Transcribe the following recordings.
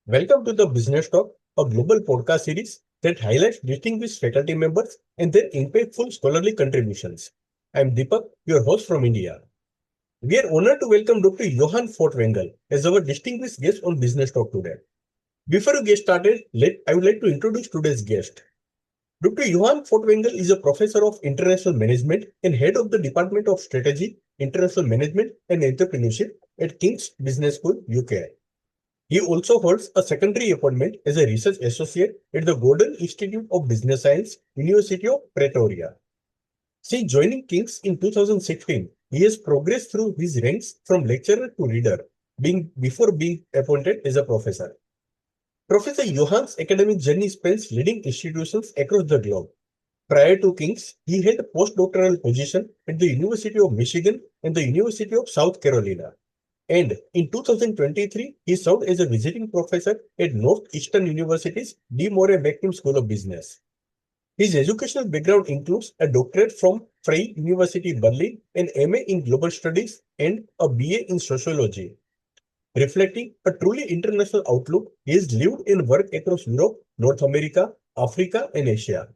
Welcome to the Business Talk, a global podcast series that highlights distinguished faculty members and their impactful scholarly contributions. I am Deepak, your host from India. We are honored to welcome Dr. Johann Fortwengel as our distinguished guest on Business Talk today. Before we get started, I would like to introduce today's guest. Dr. Johann Fortwengel is a professor of international management and head of the Department of Strategy, International Management and Entrepreneurship at King's Business School, UK. He also holds a secondary appointment as a research associate at the Gordon Institute of Business Science, University of Pretoria. Since joining King's in 2016, he has progressed through his ranks from lecturer to reader, before being appointed as a professor. Professor Johann's academic journey spans leading institutions across the globe. Prior to King's, he held a postdoctoral position at the University of Michigan and the University of South Carolina. And in 2023, he served as a visiting professor at Northeastern University's D. Moray McNeil School of Business. His educational background includes a doctorate from Freie University Berlin, an MA in Global Studies, and a BA in Sociology. Reflecting a truly international outlook, he has lived and worked across Europe, North America, Africa, and Asia.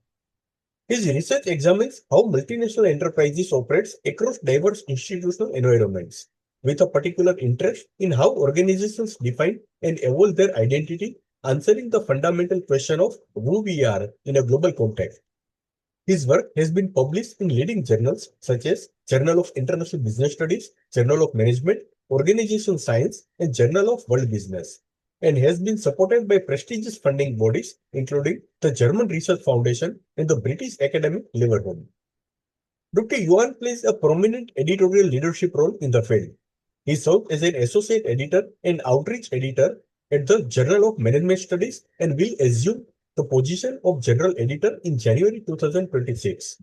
His research examines how multinational enterprises operate across diverse institutional environments, with a particular interest in how organizations define and evolve their identity, answering the fundamental question of who we are in a global context. His work has been published in leading journals such as Journal of International Business Studies, Journal of Management, Organization Science, and Journal of World Business, and has been supported by prestigious funding bodies including the German Research Foundation and the British Academic Liverpool. Dr. Yuan plays a prominent editorial leadership role in the field. He served as an associate editor and outreach editor at the Journal of Management Studies and will assume the position of general editor in January 2026.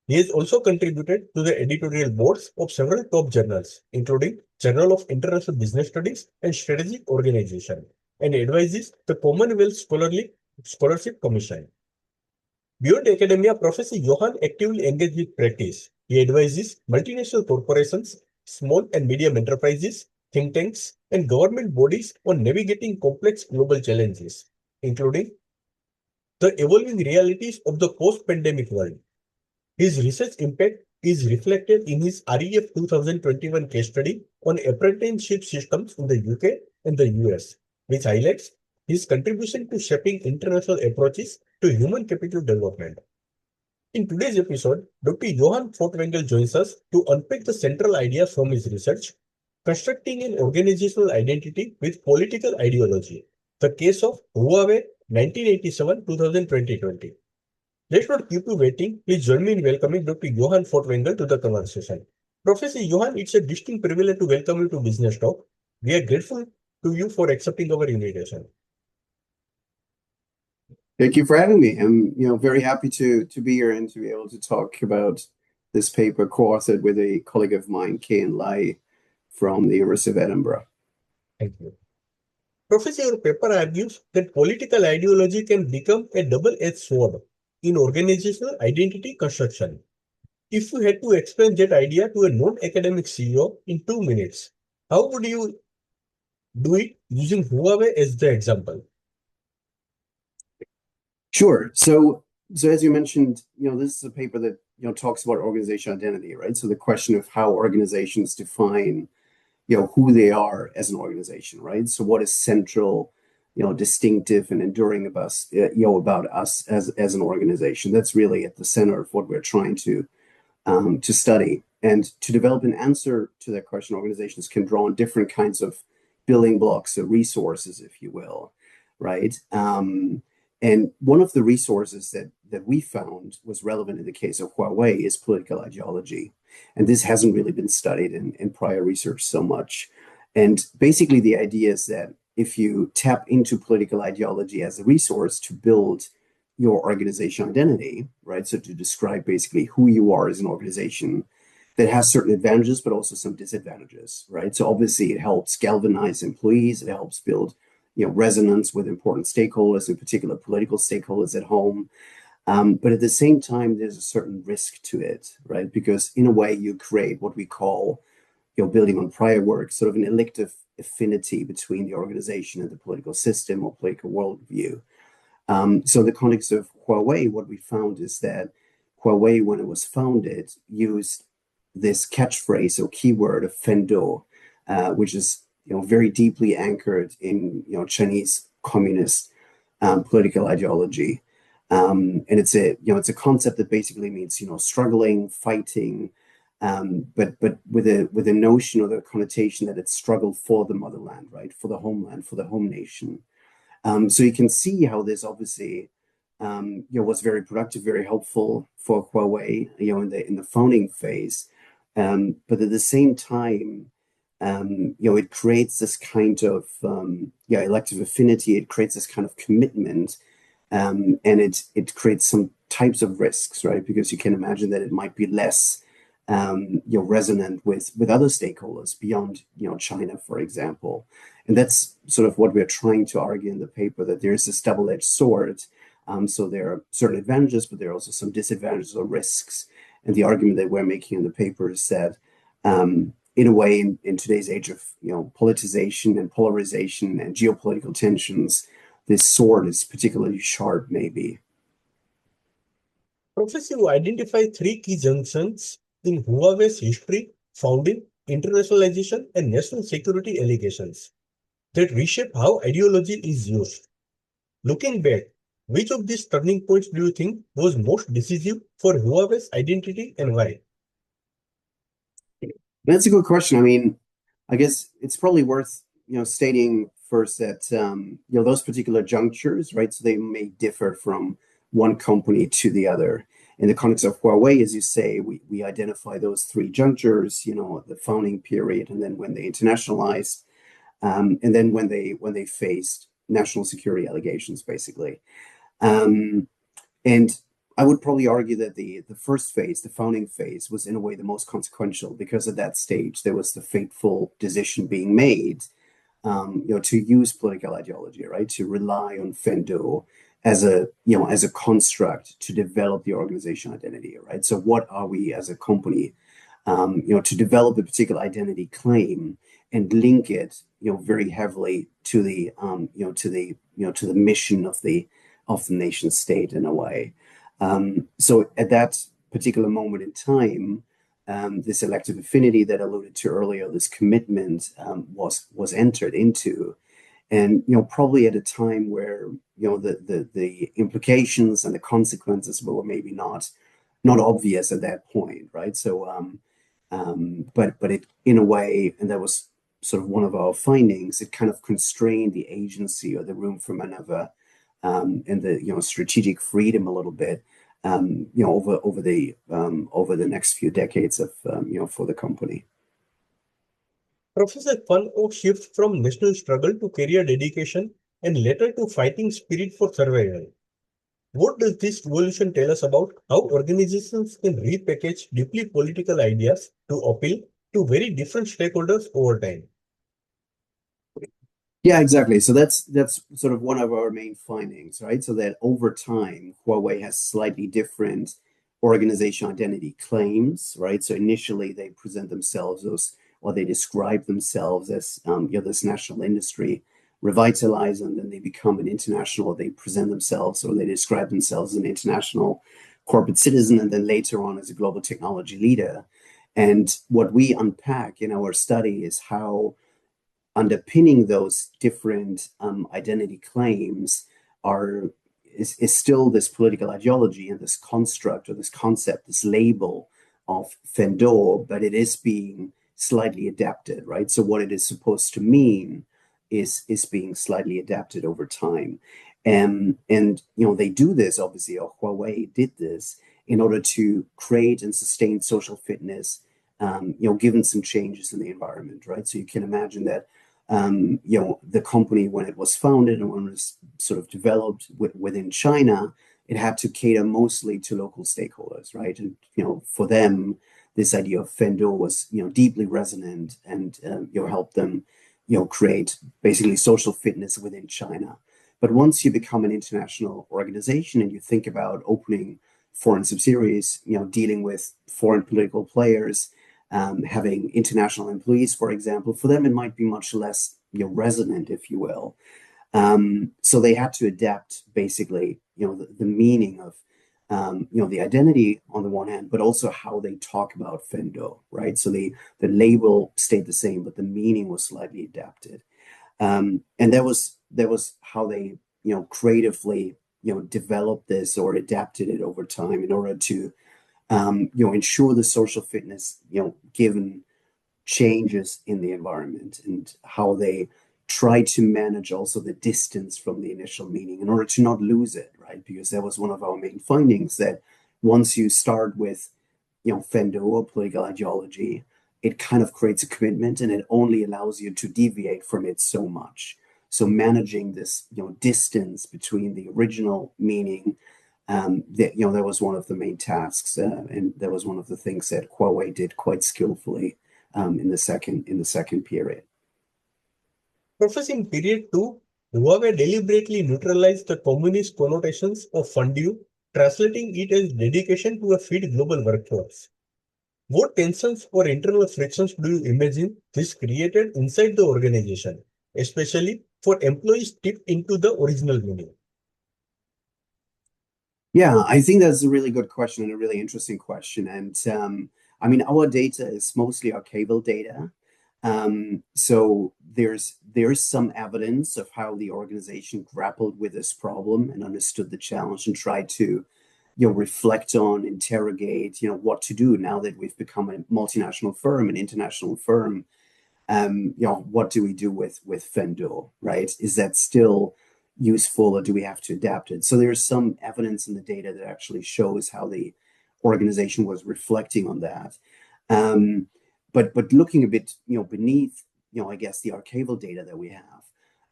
He has also contributed to the editorial boards of several top journals, including Journal of International Business Studies and Strategic Organization, and advises the Commonwealth Scholarship Commission. Beyond academia, Professor Johann actively engages with practice. He advises multinational corporations, small and medium enterprises, think tanks, and government bodies on navigating complex global challenges, including the evolving realities of the post-pandemic world. His research impact is reflected in his REF 2021 case study on apprenticeship systems in the UK and the US, which highlights his contribution to shaping international approaches to human capital development. In today's episode, Dr. Johann Fortwengel joins us to unpack the central ideas from his research, constructing an organizational identity with political ideology, the case of Huawei 1987-2020. Let's not keep you waiting. Please join me in welcoming Dr. Johann Fortwengel to the conversation. Professor Johann, it's a distinct privilege to welcome you to Business Talk. We are grateful to you for accepting our invitation. Thank you for having me. I'm, very happy to be here and to be able to talk about this paper co-authored with a colleague of mine, Keyan Lai, from the University of Edinburgh. Thank you. Professor, your paper argues that political ideology can become a double-edged sword in organizational identity construction. If you had to explain that idea to a non-academic CEO in 2 minutes, how would you do it using Huawei as the example? Sure. So as you mentioned, this is a paper that talks about organizational identity, right? So the question of how organizations define, who they are as an organization, right? So what is central, distinctive and enduring about us, about us as an organization? That's really at the center of what we're trying to study. And to develop an answer to that question, organizations can draw on different kinds of building blocks or resources, if you will, right? And one of the resources that we found was relevant in the case of Huawei is political ideology. And this hasn't really been studied in prior research so much. And basically the idea is that if you tap into political ideology as a resource to build your organizational identity, right? So to describe basically who you are as an organization, that has certain advantages, but also some disadvantages, right? So obviously it helps galvanize employees, it helps build resonance with important stakeholders, in particular political stakeholders at home. But at the same time, there's a certain risk to it, right? Because in a way, you create what we call building on prior work, sort of an elective affinity between the organization and the political system or political worldview. So in the context of Huawei, what we found is that Huawei, when it was founded, used this catchphrase or keyword of Fen Dou, which is very deeply anchored in Chinese communist political ideology, and it's a concept that basically means struggling, fighting, but with a notion or the connotation that it's struggle for the motherland, right, for the homeland, for the home nation. So you can see how this obviously was very productive, very helpful for Huawei, in the founding phase. But at the same time, it creates this kind of elective affinity. It creates this kind of commitment, and it creates some types of risks, right? Because you can imagine that it might be less resonant with other stakeholders beyond China, for example. And that's sort of what we're trying to argue in the paper, that there's this double-edged sword. So there are certain advantages, but there are also some disadvantages or risks. And the argument that we're making in the paper is that, in a way, in today's age of politicization and polarization and geopolitical tensions, this sword is particularly sharp, maybe. Professor, you identify three key junctions in Huawei's history, founding, internationalization, and national security allegations that reshape how ideology is used. Looking back, which of these turning points do you think was most decisive for Huawei's identity and why? That's a good question. I mean, I guess it's probably worth stating first that those particular junctures, right? So they may differ from one company to the other. In the context of Huawei, as you say, we identify those three junctures, the founding period, and then when they internationalized, and then when they faced national security allegations, basically. And I would probably argue that the first phase, the founding phase, was in a way the most consequential, because at that stage there was the fateful decision being made, to use political ideology, right, to rely on Fen Dou as a construct to develop the organization identity, right? So what are we as a company, to develop a particular identity claim and link it, very heavily to the mission of the nation state in a way. So at that particular moment in time, this elective affinity that I alluded to earlier, this commitment, was entered into, and probably at a time where the implications and the consequences were maybe not obvious at that point, right? So, but it, in a way, and that was sort of one of our findings, it kind of constrained the agency or the room for maneuver, and the strategic freedom a little bit, over the next few decades of for the company. Professor, Fen Dou shift from national struggle to career dedication and later to fighting spirit for survival. What does this evolution tell us about how organizations can repackage deeply political ideas to appeal to very different stakeholders over time? Yeah, exactly. So that's sort of one of our main findings, right? So that over time, Huawei has slightly different organization identity claims, right? So initially they present themselves as, or they describe themselves as, this national industry revitalizer, and then they become an international, they present themselves or they describe themselves as an international corporate citizen, and then later on as a global technology leader. And what we unpack in our study is how underpinning those different identity claims is still this political ideology and this construct or this concept, this label of Fen Dou, but it is being slightly adapted, right? So what it is supposed to mean is being slightly adapted over time. And they do this, obviously, or Huawei did this in order to create and sustain social fitness, given some changes in the environment, right? So you can imagine that the company, when it was founded and when it was sort of developed within China, it had to cater mostly to local stakeholders, right? And for them, this idea of Fen Dou was deeply resonant and helped them create basically social fitness within China. But once you become an international organization and you think about opening foreign subsidiaries, dealing with foreign political players, having international employees, for example, for them it might be much less resonant, if you will. So they had to adapt basically, the meaning of the identity on the one hand, but also how they talk about Fen Dou, right? So the label stayed the same, but the meaning was slightly adapted. And that was how they creatively developed this or adapted it over time in order to ensure the social fitness given changes in the environment, and how they try to manage also the distance from the initial meaning in order to not lose it, right? Because that was one of our main findings, that once you start with Fen Dou or political ideology, it kind of creates a commitment, and it only allows you to deviate from it so much. So managing this distance between the original meaning, that was one of the main tasks, and that was one of the things that Huawei did quite skillfully in the second period. Professor, in period 2, Huawei deliberately neutralized the communist connotations of Fen Dou, translating it as dedication to a fit global workforce. What tensions or internal frictions do you imagine this created inside the organization, especially for employees tipped into the original meaning? Yeah, I think that's a really good question and a really interesting question. And I mean, our data is mostly archival data. So there's some evidence of how the organization grappled with this problem and understood the challenge and tried to reflect on, interrogate, what to do now that we've become a multinational firm, an international firm. What do we do with Fen Dou, right? Is that still useful, or do we have to adapt it? So there's some evidence in the data that actually shows how the organization was reflecting on that. But looking a bit, beneath, I guess the archival data that we have,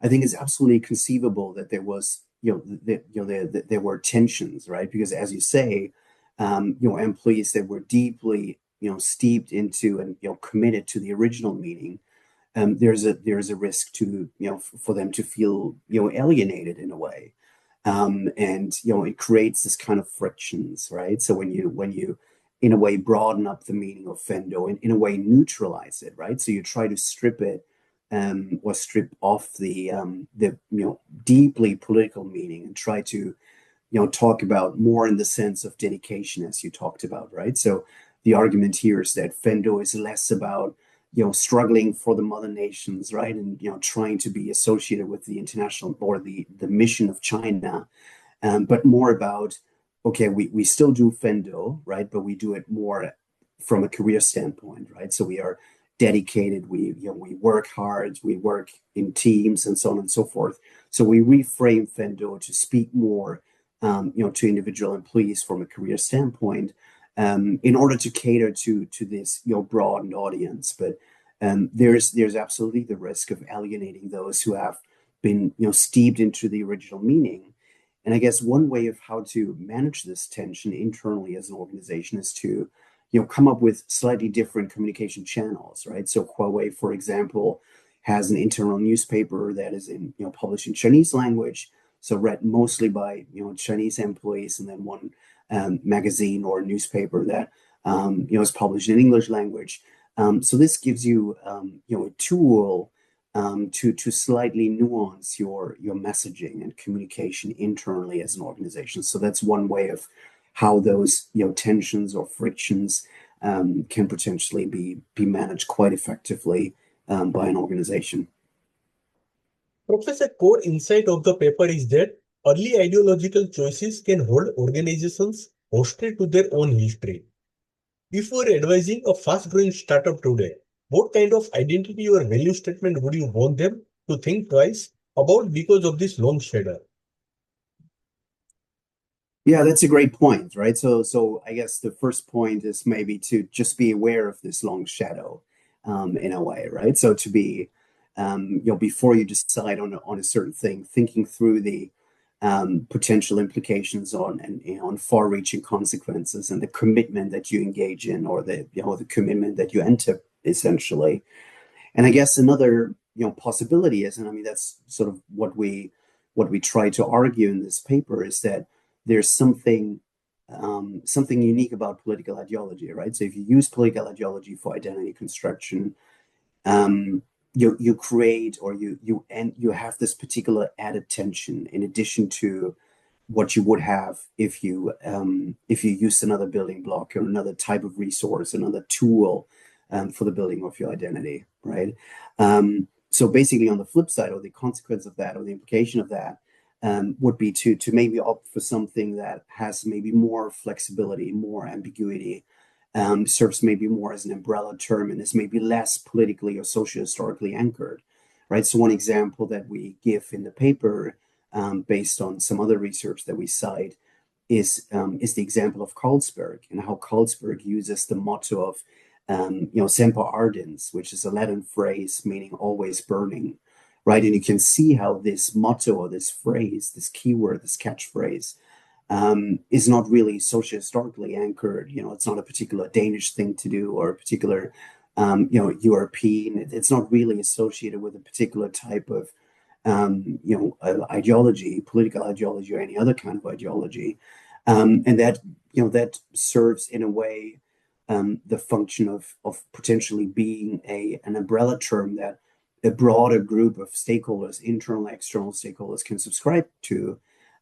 I think it's absolutely conceivable that there was, there were tensions, right? Because as you say, employees that were deeply, steeped into and committed to the original meaning, there's a risk to for them to feel alienated in a way, and it creates this kind of frictions, right? So when you in a way broaden up the meaning of Fen Dou and in a way neutralize it, right? So you try to strip it, or strip off the deeply political meaning, and try to talk about more in the sense of dedication, as you talked about, right? So the argument here is that Fen Dou is less about struggling for the mother nations, right, and trying to be associated with the international or the mission of China, but more about, okay, we still do Fen Dou, right, but we do it more from a career standpoint, right? So we are dedicated, we work hard, we work in teams, and so on and so forth. So we reframe Fen Dou to speak more, to individual employees from a career standpoint, in order to cater to this broadened audience. But there's absolutely the risk of alienating those who have been steeped into the original meaning. And I guess one way of how to manage this tension internally as an organization is to come up with slightly different communication channels, right? So Huawei, for example, has an internal newspaper that is published in Chinese language, so read mostly by Chinese employees, and then one magazine or newspaper that is published in English language. So this gives you a tool to slightly nuance your messaging and communication internally as an organization. So that's one way of how those tensions or frictions can potentially be managed quite effectively by an organization. Professor, core insight of the paper is that early ideological choices can hold organizations hostage to their own history. If you were advising a fast-growing startup today, what kind of identity or value statement would you want them to think twice about because of this long shadow? Yeah, that's a great point, right? So I guess the first point is maybe to just be aware of this long shadow, in a way, right? So to be, before you decide on a certain thing, thinking through the potential implications on far-reaching consequences and the commitment that you engage in, or the commitment that you enter, essentially. And I guess another possibility is, and I mean that's sort of what we try to argue in this paper, is that there's something something unique about political ideology, right? So if you use political ideology for identity construction, you create or you have this particular added tension in addition to what you would have if you used another building block or another type of resource, another tool for the building of your identity, right? So basically, on the flip side, or the consequence of that, or the implication of that, would be to maybe opt for something that has maybe more flexibility, more ambiguity, serves maybe more as an umbrella term, and is maybe less politically or socio-historically anchored, right? So one example that we give in the paper, based on some other research that we cite, is the example of Carlsberg and how Carlsberg uses the motto of semper ardens, which is a Latin phrase meaning always burning, right? And you can see how this motto or this phrase, this keyword, this catchphrase, is not really socio-historically anchored. It's not a particular Danish thing to do or a particular, European. It's not really associated with a particular type of, ideology, political ideology, or any other kind of ideology, and that serves in a way the function of potentially being an umbrella term that a broader group of stakeholders, internal and external stakeholders, can subscribe to,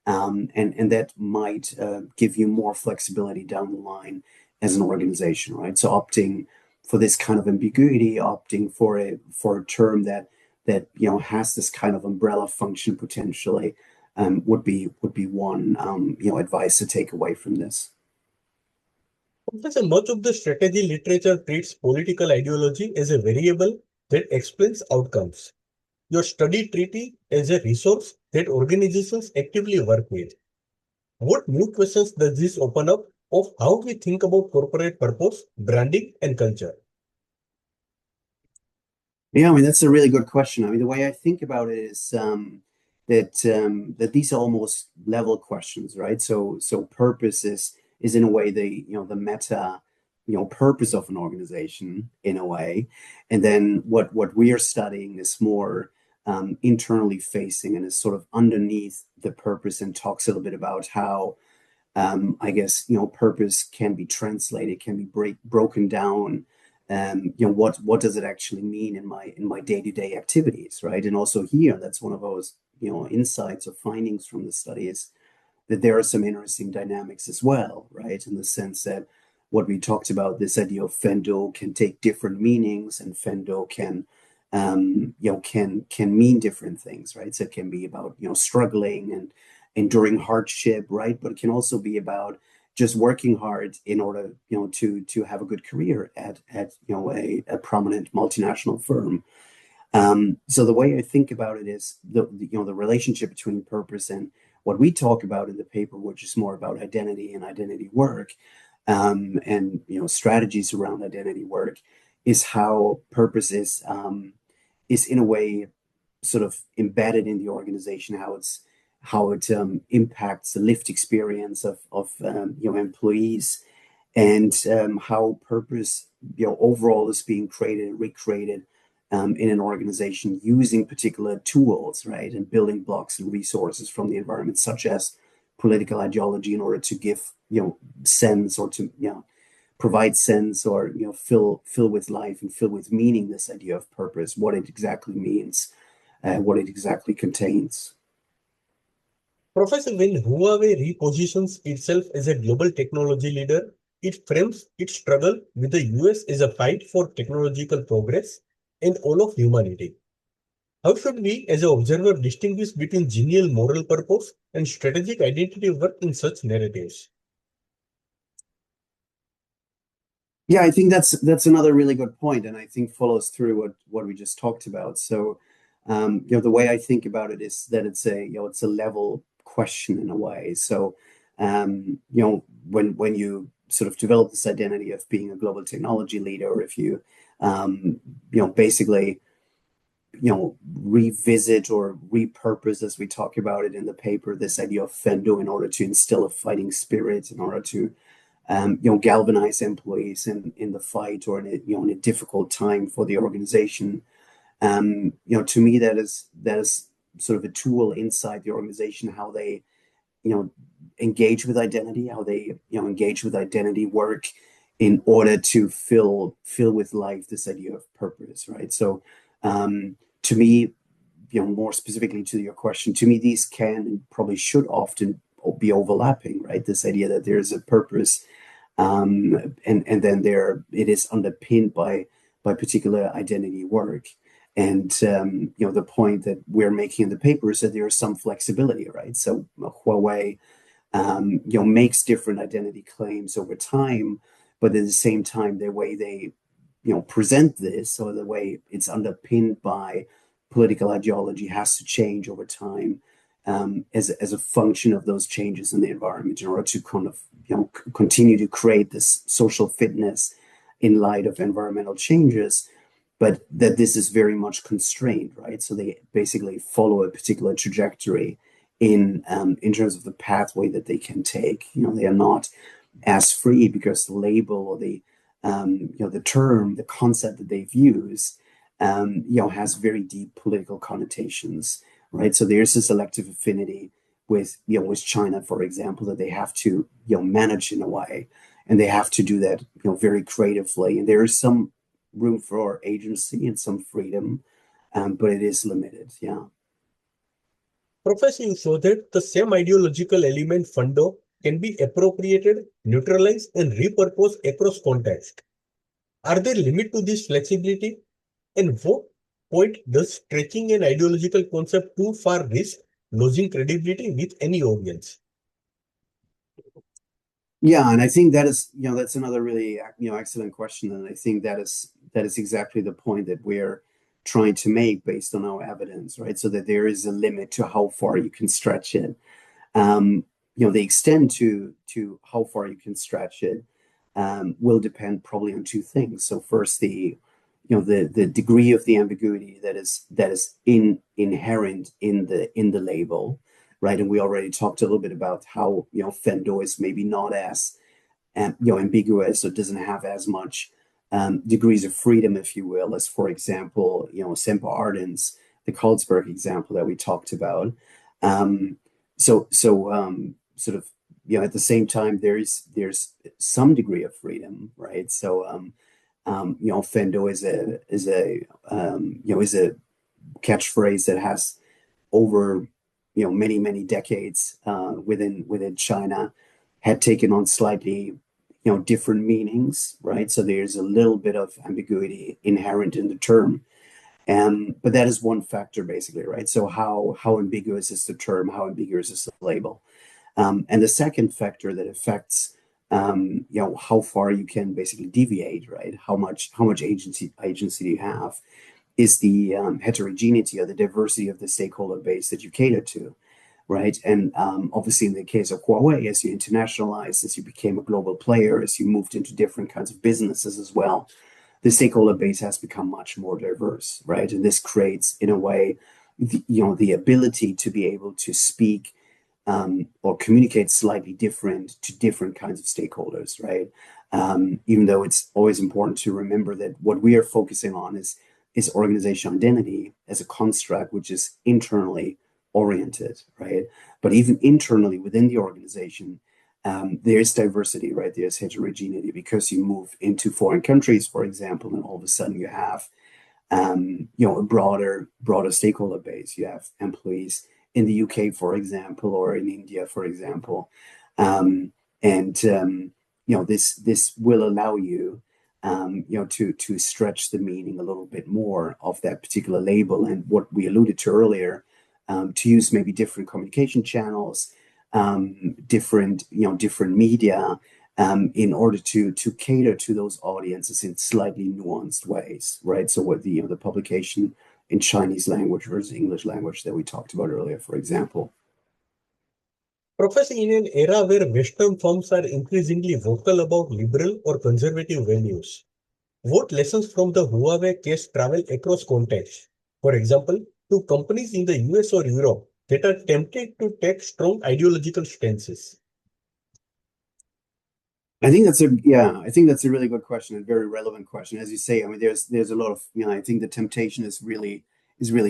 and that might give you more flexibility down the line as an organization, right? So opting for this kind of ambiguity, opting for a term that has this kind of umbrella function potentially, would be one advice to take away from this. Professor, much of the strategy literature treats political ideology as a variable that explains outcomes. Your study treaty as a resource that organizations actively work with. What new questions does this open up of how we think about corporate purpose, branding, and culture? Yeah, I mean, that's a really good question. I mean, the way I think about it is that these are almost level questions, right? So purpose is in a way the meta purpose of an organization in a way, and then what we are studying is more internally facing and is sort of underneath the purpose and talks a little bit about how I guess purpose can be translated, can be broken down. What does it actually mean in my day-to-day activities, right? And also here, that's one of those insights or findings from the study is that there are some interesting dynamics as well, right? In the sense that what we talked about, this idea of Fen Dou can take different meanings, and Fen Dou can mean different things, right? So it can be about struggling and enduring hardship, right? But it can also be about just working hard in order to have a good career at a prominent multinational firm. So the way I think about it is the relationship between purpose and what we talk about in the paper, which is more about identity and identity work, and strategies around identity work, is how purpose is in a way sort of embedded in the organization, how it impacts the lived experience of employees, and how purpose overall is being created and recreated in an organization using particular tools, right, and building blocks and resources from the environment, such as political ideology, in order to give sense, or to provide sense, or fill with life and fill with meaning this idea of purpose, what it exactly means, what it exactly contains. Professor, when Huawei repositions itself as a global technology leader, it frames its struggle with the US as a fight for technological progress and all of humanity. How should we, as an observer, distinguish between genuine moral purpose and strategic identity work in such narratives? Yeah, I think that's another really good point, and I think follows through what we just talked about. So, the way I think about it is that it's a level question in a way. So, when you sort of develop this identity of being a global technology leader, or if you, basically, revisit or repurpose, as we talk about it in the paper, this idea of Fen Dou in order to instill a fighting spirit, in order to galvanize employees in the fight, or in a difficult time for the organization. To me, that is sort of a tool inside the organization, how they engage with identity, how they engage with identity work in order to fill with life this idea of purpose, right? So to me, more specifically to your question, to me, these can and probably should often be overlapping, right? This idea that there's a purpose, and then it is underpinned by particular identity work. And the point that we're making in the paper is that there is some flexibility, right? So Huawei, makes different identity claims over time, but at the same time, the way they, present this, or the way it's underpinned by political ideology, has to change over time, as a function of those changes in the environment, in order to kind of continue to create this social fitness in light of environmental changes, but that this is very much constrained, right? So they basically follow a particular trajectory in terms of the pathway that they can take. They are not as free because the label or the the term, the concept that they've used, has very deep political connotations, right? So there's a selective affinity with China, for example, that they have to manage in a way, and they have to do that very creatively. And there is some room for agency and some freedom, but it is limited. Yeah. Professor, you show that the same ideological element Fen Dou can be appropriated, neutralized, and repurposed across contexts. Are there limits to this flexibility? And what point does stretching an ideological concept too far risk losing credibility with any audience? Yeah, and I think that is, that's another really, excellent question, and I think that is exactly the point that we're trying to make based on our evidence, right? So that there is a limit to how far you can stretch it. The extent to how far you can stretch it will depend probably on two things. So first, the degree of the ambiguity that is inherent in the label, right? And we already talked a little bit about how Fen Dou is maybe not as ambiguous, or doesn't have as much degrees of freedom, if you will, as, for example, Semper Ardens, the Carlsberg example that we talked about. Sort of, at the same time, there's some degree of freedom, right? So Fen Dou is a catchphrase that has over many decades within China, had taken on slightly different meanings, right? So there's a little bit of ambiguity inherent in the term. But that is one factor, basically, right? So how ambiguous is the term? How ambiguous is the label? And the second factor that affects how far you can basically deviate, right? How much agency do you have, is the heterogeneity or the diversity of the stakeholder base that you cater to, right? And obviously, in the case of Huawei, as you internationalized, as you became a global player, as you moved into different kinds of businesses as well, the stakeholder base has become much more diverse, right? And this creates, in a way, the ability to be able to speak or communicate slightly different to different kinds of stakeholders, right? Even though it's always important to remember that what we are focusing on is organizational identity as a construct which is internally oriented, right? But even internally within the organization, there is diversity, right? There's heterogeneity, because you move into foreign countries, for example, and all of a sudden you have, a broader stakeholder base. You have employees in the UK, for example, or in India, for example, this will allow you, to stretch the meaning a little bit more of that particular label, and what we alluded to earlier, to use maybe different communication channels, different media, in order to cater to those audiences in slightly nuanced ways, right? So what the publication in Chinese language versus English language that we talked about earlier, for example. Professor, in an era where Western firms are increasingly vocal about liberal or conservative values, what lessons from the Huawei case travel across contexts? For example, to companies in the US or Europe that are tempted to take strong ideological stances? I think that's a really good question, and very relevant question. As you say, I mean, there's a lot of, I think the temptation is really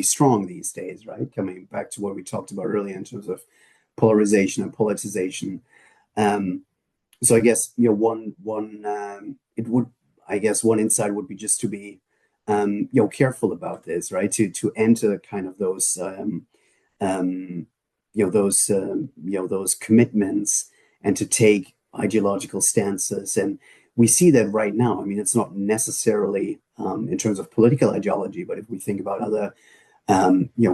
strong these days, right? Coming back to what we talked about earlier in terms of polarization and politicization. So I guess it would, I guess one insight would be just to be careful about this, right? To enter kind of those those commitments and to take ideological stances. And we see that right now. I mean, it's not necessarily in terms of political ideology, but if we think about other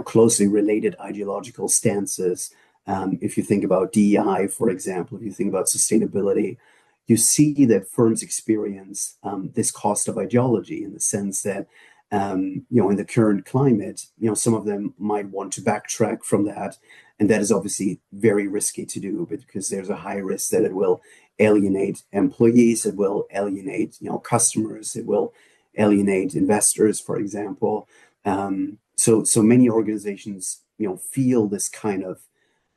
closely related ideological stances, if you think about DEI, for example, if you think about sustainability, you see that firms experience this cost of ideology in the sense that in the current climate, some of them might want to backtrack from that. And that is obviously very risky to do because there's a high risk that it will alienate employees, it will alienate, customers, it will alienate investors, for example. So many organizations, feel this kind of,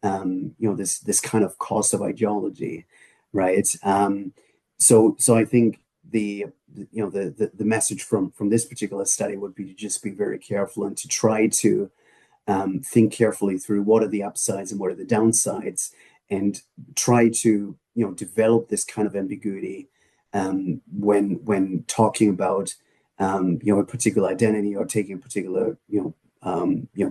this kind of cost of ideology, right? So I think the message from this particular study would be to just be very careful and to try to think carefully through what are the upsides and what are the downsides, and try to develop this kind of ambiguity when talking about a particular identity or taking a particular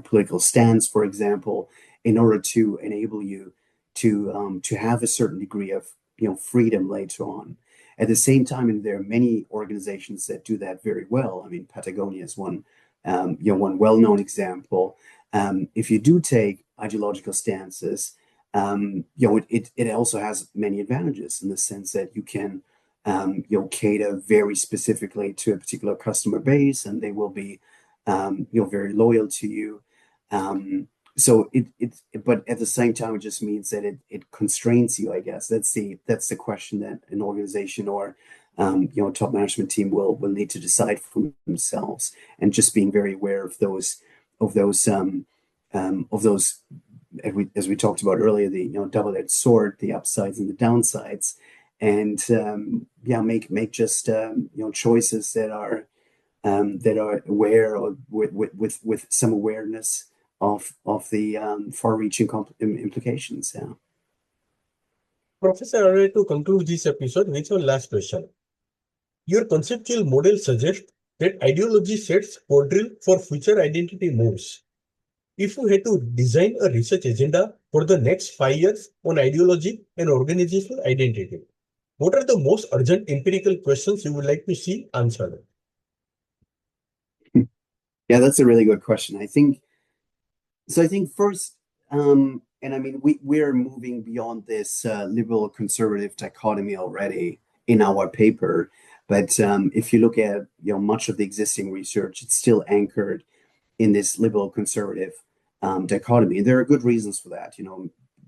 political stance, for example, in order to enable you to have a certain degree of freedom later on. At the same time, and there are many organizations that do that very well. I mean, Patagonia is one well-known example. If you do take ideological stances, it also has many advantages in the sense that you can cater very specifically to a particular customer base, and they will be very loyal to you. But at the same time, it just means that it constrains you, I guess. That's the question that an organization or top management team will need to decide for themselves, and just being very aware of those as we talked about earlier, the double-edged sword, the upsides and the downsides, and make just choices that are aware or with some awareness of the far-reaching implications. Yeah. Professor, I would like to conclude this episode with one last question. Your conceptual model suggests that ideology sets code drill for future identity moves. If you had to design a research agenda for the next 5 years on ideology and organizational identity, what are the most urgent empirical questions you would like to see answered? Yeah, that's a really good question. I think first, and I mean, we're moving beyond this liberal conservative dichotomy already in our paper. But if you look at much of the existing research, it's still anchored in this liberal conservative dichotomy. And there are good reasons for that.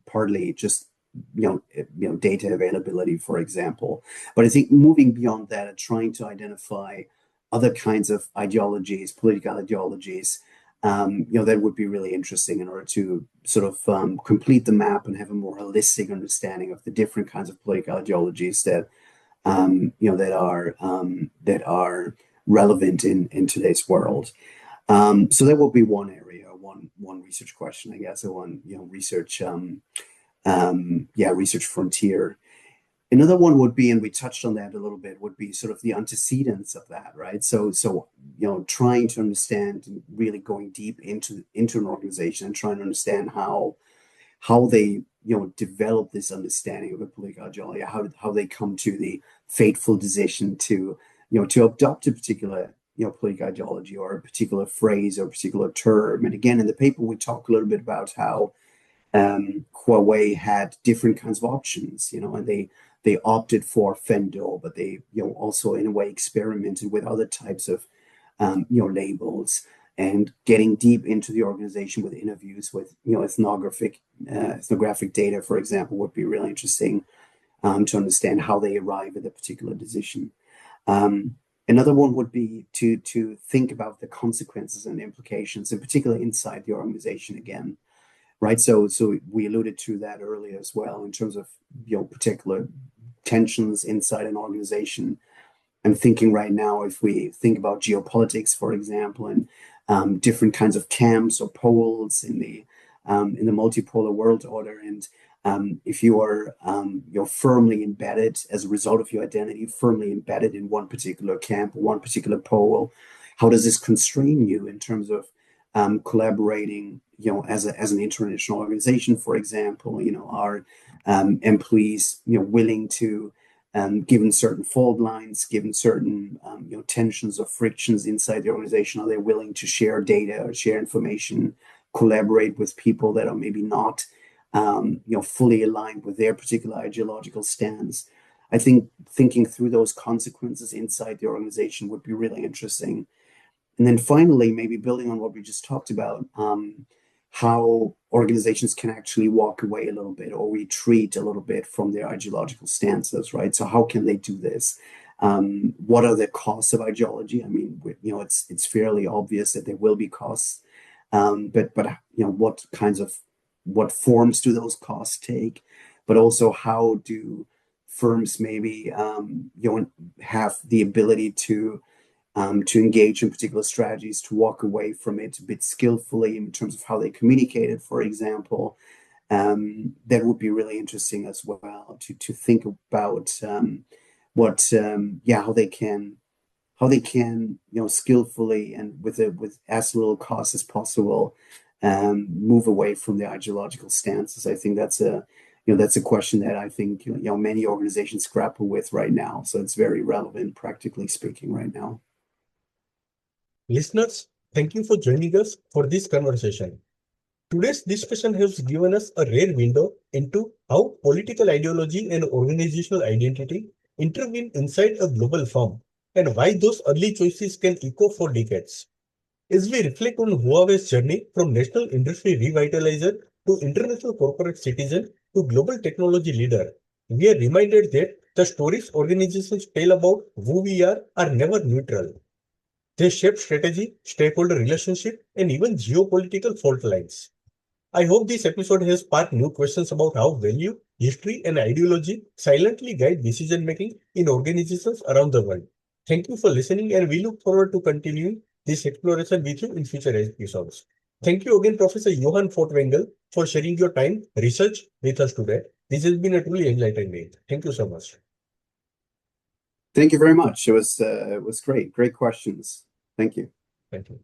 Partly just data availability, for example. But I think moving beyond that and trying to identify other kinds of ideologies, political ideologies, that would be really interesting in order to sort of complete the map and have a more holistic understanding of the different kinds of political ideologies that that are relevant in today's world. So that will be one area, one research question, I guess, or one research research frontier. Another one would be, and we touched on that a little bit, would be sort of the antecedents of that, right? So trying to understand and really going deep into an organization and trying to understand how they develop this understanding of a political ideology, how they come to the fateful decision to adopt a particular political ideology or a particular phrase or a particular term. And again, in the paper, we talk a little bit about how Huawei had different kinds of options, and they opted for Fen Dou, but they also in a way experimented with other types of labels, and getting deep into the organization with interviews with ethnographic data, for example, would be really interesting to understand how they arrive at a particular decision. Another one would be to think about the consequences and implications, in particular inside the organization again, right? So we alluded to that earlier as well in terms of particular tensions inside an organization. I'm thinking right now, if we think about geopolitics, for example, and different kinds of camps or poles in the in the multipolar world order. And if you are you're firmly embedded as a result of your identity, firmly embedded in one particular camp, one particular pole, how does this constrain you in terms of collaborating, as an international organization, for example? Are employees, willing to, given certain fault lines, given certain, tensions or frictions inside the organization, are they willing to share data or share information, collaborate with people that are maybe not, fully aligned with their particular ideological stance? I think thinking through those consequences inside the organization would be really interesting. And then finally, maybe building on what we just talked about, how organizations can actually walk away a little bit or retreat a little bit from their ideological stances, right? So how can they do this? What are the costs of ideology? I mean, it's fairly obvious that there will be costs, but what forms do those costs take? But also, how do firms maybe have the ability to engage in particular strategies, to walk away from it a bit skillfully in terms of how they communicate it, for example? That would be really interesting as well to think about how they can skillfully and with as little cost as possible move away from the ideological stances. I think that's a question that I think many organizations grapple with right now. So it's very relevant, practically speaking, right now. Listeners, thank you for joining us for this conversation. Today's discussion has given us a rare window into how political ideology and organizational identity intervene inside a global firm, and why those early choices can echo for decades. As we reflect on Huawei's journey from national industry revitalizer to international corporate citizen to global technology leader, we are reminded that the stories organizations tell about who we are never neutral. They shape strategy, stakeholder relationship, and even geopolitical fault lines. I hope this episode has sparked new questions about how value, history, and ideology silently guide decision making in organizations around the world. Thank you for listening, and we look forward to continuing this exploration with you in future episodes. Thank you again, Professor Johann Fortwengel, for sharing your time, research with us today. This has been a truly enlightening. Thank you so much. Thank you very much. It was great. Great questions. Thank you. Thank you.